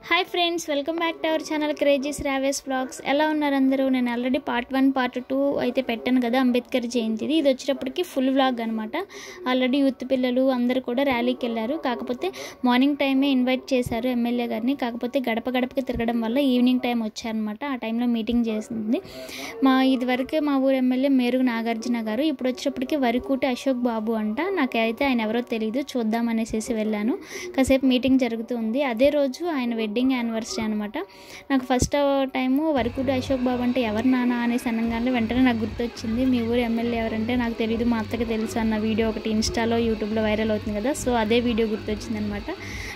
Hi friends, welcome back to our channel crazies రావేస్ blogs. ఎలా ఉన్నారు అందరూ? నేను ఆల్రెడీ పార్ట్ 1 పార్ట్ 2 అయితే పెట్టాను కదా అంబేద్కర్ జయంతిది. ఇది వచ్చేటప్పటికి ఫుల్ వ్లాగ్ అనమాట. ఆల్రెడీ యూత్ పిల్లలు అందరూ కూడా ర్యాలీకి వెళ్ళారు. కాకపోతే మార్నింగ్ టైమే ఇన్వైట్ చేశారు ఎమ్మెల్యే గారిని. కాకపోతే గడప గడపకి తిరగడం వల్ల ఈవినింగ్ టైం వచ్చారనమాట. ఆ టైంలో మీటింగ్ చేసింది ఇదివరకే మా ఊరు ఎమ్మెల్యే మేరుగు నాగార్జున గారు. ఇప్పుడు వచ్చేటప్పటికి వరికూటి అశోక్ బాబు అంట. నాకైతే ఆయన ఎవరో తెలియదు, చూద్దామనేసి వెళ్ళాను. కాసేపు మీటింగ్ జరుగుతుంది. అదే రోజు ఆయన వెడ్డింగ్ యానివర్సరీ అనమాట. నాకు ఫస్ట్ టైము వరికూటి అశోక్ బాబు అంటే ఎవరు నాన్న అనేసి అనగానే వెంటనే నాకు గుర్తొచ్చింది, మీ ఊరు ఎమ్మెల్యే ఎవరంటే నాకు తెలియదు, మా అత్తకి తెలుసు అన్న వీడియో ఒకటి ఇన్స్టాలో యూట్యూబ్లో వైరల్ అవుతుంది కదా. సో అదే వీడియో గుర్తొచ్చింది అనమాట.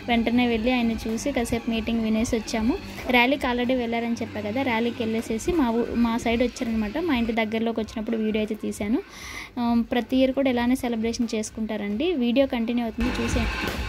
వెంటనే వెళ్ళి ఆయన చూసి కాసేపు మీటింగ్ వినేసి వచ్చాము. ర్యాలీకి ఆల్రెడీ వెళ్ళారని చెప్పా కదా, ర్యాలీకి వెళ్ళేసేసి మా సైడ్ వచ్చారనమాట. మా ఇంటి దగ్గరలోకి వచ్చినప్పుడు వీడియో అయితే తీశాను. ప్రతి ఇయర్ కూడా ఇలానే సెలబ్రేషన్ చేసుకుంటారండి. వీడియో కంటిన్యూ అవుతుంది, చూసేయండి.